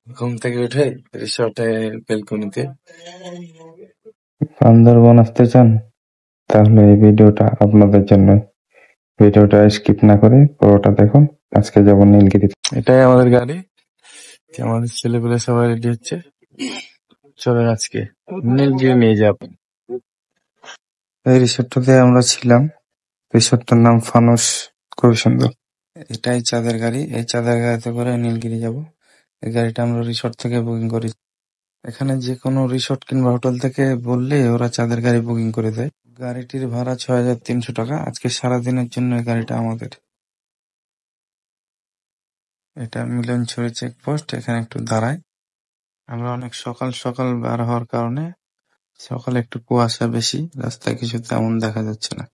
ঘুম থেকে উঠে রিসর্টে বেলকনিতে বান্দরবন আসতে চান? তাহলে এই ভিডিওটা আপনাদের জন্য। ভিডিওটা স্কিপ না করে পুরোটা দেখুন। আজকে যাব নীলগিরি। এটাই আমাদের গাড়ি। আমাদের ছেলেপেলে সবাই রেডি হচ্ছে, চলেন আজকে নীলগিরি নিয়ে যাব। এই রিসোর্টটাতে আমরা ছিলাম। রিসোর্টটার নাম ফানুস, খুবই সুন্দর। এটাই চাঁদের গাড়ি। এই চাঁদের গাড়িতে করে নীলগিরি যাব। এই গাড়িটা আমরা রিসোর্ট থেকে বুকিং করি। এখানে যে কোনো রিসোর্ট কিংবা হোটেল থেকে বললে ওরা চাঁদের গাড়ি বুকিং করে দেয়। গাড়িটির ভাড়া ৬,৩০০ টাকা। আজকে সারাদিনের জন্য এই গাড়িটা আমাদের। এটা মিলনছড়ি চেকপোস্ট, এখানে একটু দাঁড়ায়। আমরা অনেক সকাল সকাল বের হওয়ার কারণে সকালে একটু কুয়াশা বেশি, রাস্তায় কিছু তেমন দেখা যাচ্ছে না।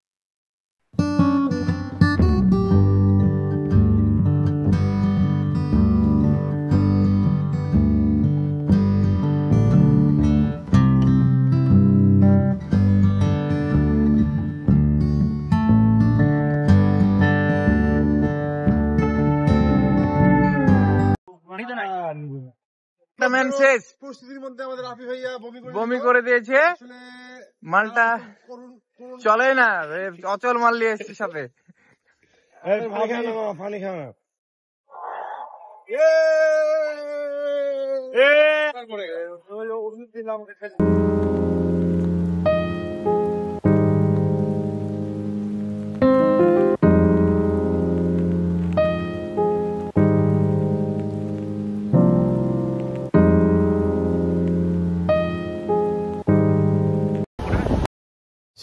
পরিস্থিতির মধ্যে আমাদের রাফি ভাইয়া বমি করে দিয়েছে। আসলে মালটা চলে না, অচল মাল নিয়ে এসছে সাথে। পানি খাওয়া ওষুধ দিলাম।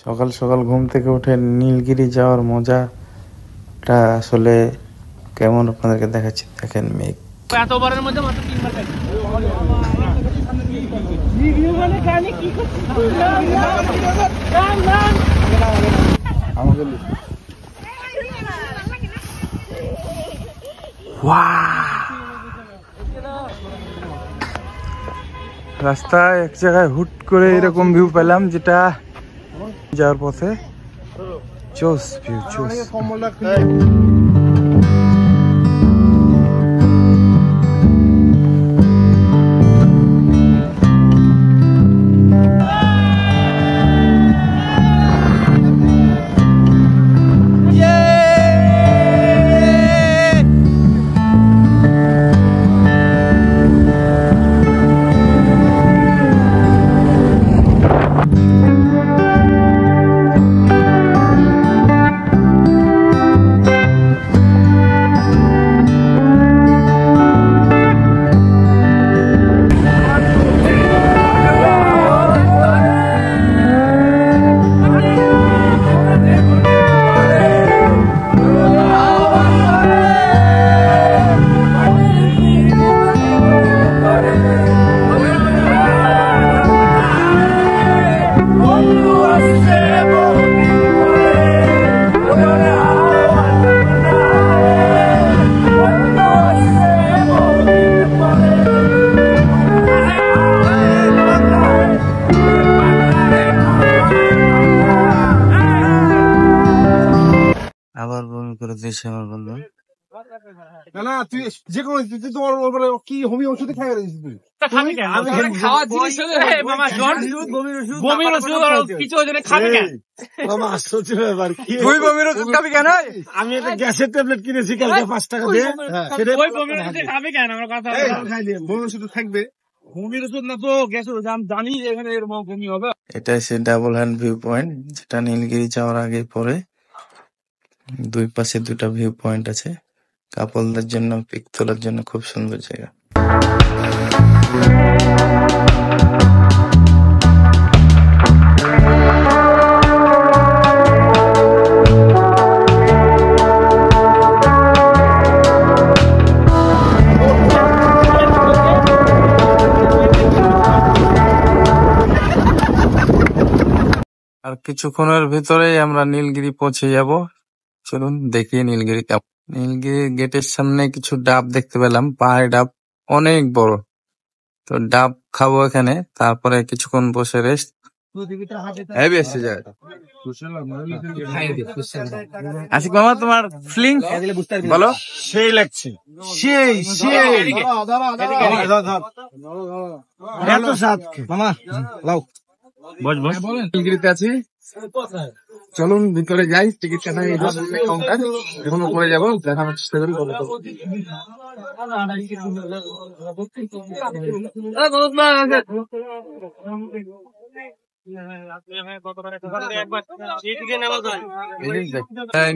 সকাল সকাল ঘুম থেকে উঠে নীলগিরি যাওয়ার মজাটা আসলে কেমন আপনাদেরকে দেখাচ্ছি। দেখেন মেঘ। এতবারের মধ্যে মাত্র 3 বার রাস্তায় এক জায়গায় হুট করে এরকম ভিউ পেলাম, যেটা যাওয়ার পথে চোস ভিউ, চোস। আবার বমি করে দিয়েছে আমার বন্ধু। না না, তুই যে কোনো তোমার কি হোমি ওষুধে খাই আমি একটা গ্যাসের ট্যাবলেট কিনেছি কালকে 5 টাকা দিয়ে। বমি ওষুধ থাকবে, বমির ওষুধ না তো গ্যাসের ওষুধ। আমি জানি এখানে এরকম বমি হবে। এটাই সে ডাবল হ্যান্ড ভিউ পয়েন্ট, যেটা নীলগিরি যাওয়ার আগে পরে। দুই পাশে দুটা ভিউ পয়েন্ট আছে। কাপলদের জন্য পিক তোলার জন্য খুব সুন্দর জায়গা। আর কিছুক্ষণের ভিতরেই আমরা নীলগিরি পৌঁছে যাব। চলুন দেখি নীলগিরি কেমন। নীলগিরি গেটের সামনে কিছু ডাব দেখতে পেলাম, পাহাড়ি ডাব, অনেক বড়। তো ডাব খাবো এখানে, তারপরে কিছুক্ষণ বসে রেস্ট, হেভি এসছে যায়। আশিক মামা তোমার ফিলিং বলো। সেই লাগছে, সেই সেই এত স্বাদ মামা লাও বস বস। নীলগিরিতে আছি, চলুন ভিতরে যাই। টিকিট কাটা কাউন্টার, এখন উপরে যাবো, দেখানোর চেষ্টা করি।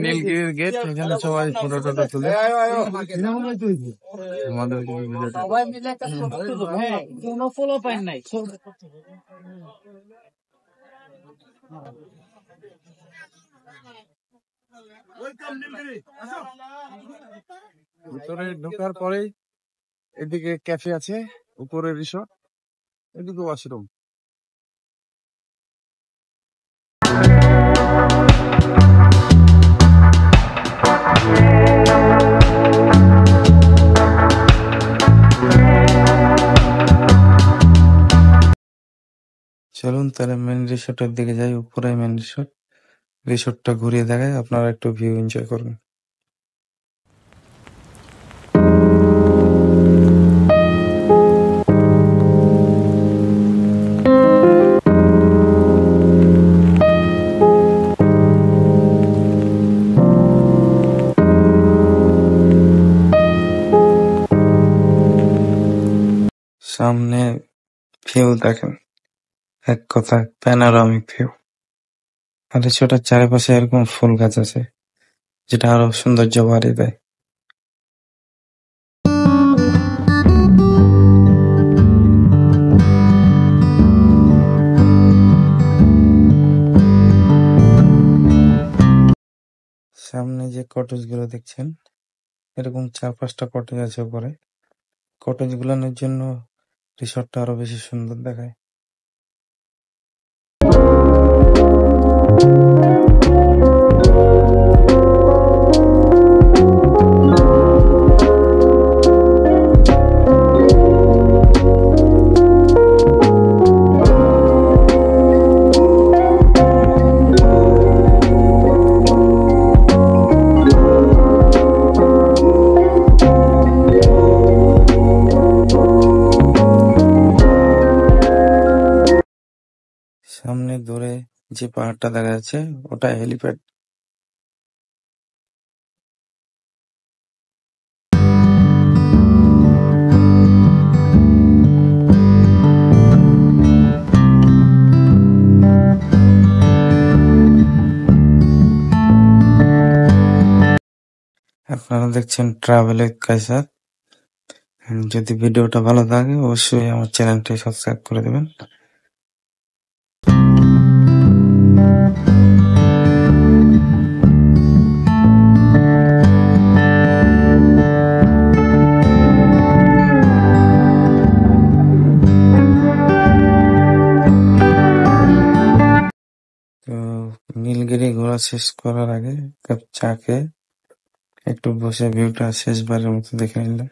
নীলগিরির গেট, এখানে সবাই ফটো টটো তুলে আমাদের ভিতরে ঢোকার পরেই এদিকে ক্যাফে আছে, উপরে রিসর্ট, এদিকে ওয়াশরুম। চলুন তাহলে মেন রিসোর্টের দিকে যাই। উপরে মেন রিসোর্ট, রিসোর্টটা ঘুরিয়ে দেখায়, আপনারা একটু ভিউ এনজয় করুন। সামনে ভিউ দেখেন, এক কথা প্যানোরামিক ভিউ। আর রিসোর্টের চারিপাশে এরকম ফুল গাছ আছে, যেটা আরো সৌন্দর্য বাড়িয়ে দেয়। সামনে যে কটেজ গুলো দেখছেন, এরকম 4-5টা কটেজ আছে উপরে। কটেজ গুলানোর জন্য রিসোর্টটা আরো বেশি সুন্দর দেখায়। সামনে দূরে যে পাহাড়টা দেখা যাচ্ছে, ওটা হেলিপ্যাড। আপনারা দেখছেন ট্রাভেল উইথ কায়সার। যদি ভিডিওটা ভালো লাগে অবশ্যই আমার চ্যানেলটি সাবস্ক্রাইব করে দেবেন। তো নীলগিরি ঘোরা শেষ করার আগে কাপ চা খেয়ে একটু বসে ভিউটা শেষবারের মতো দেখে নিলাম।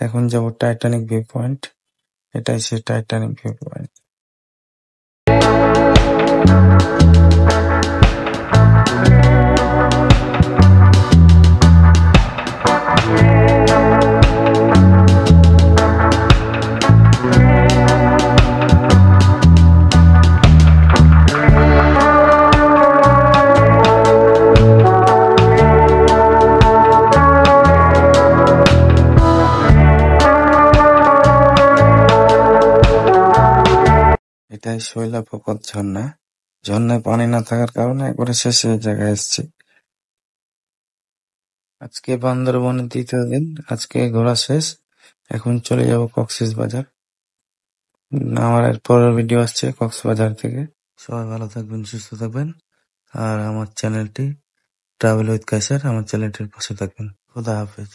এখন যাবো টাইটানিক ভিউ পয়েন্ট। এটাই সে টাইটানিক ভিউ পয়েন্ট। এটাই শৈলাপপত ঝর্ণা। ঝর্ণায় পানি না থাকার কারণে একবারে শেষে জায়গায় এসেছি। আজকে বান্দরবনের 2য় দিন, আজকে ঘোরা শেষ। এখন চলে যাব কক্সবাজার। আমার পরের ভিডিও আসছে কক্সবাজার থেকে। সবাই ভালো থাকবেন, সুস্থ থাকবেন, আর আমার চ্যানেলটি ট্রাভেল উইথ কায়সার, আমার চ্যানেলটির পাশে থাকবেন। খুদা হাফেজ।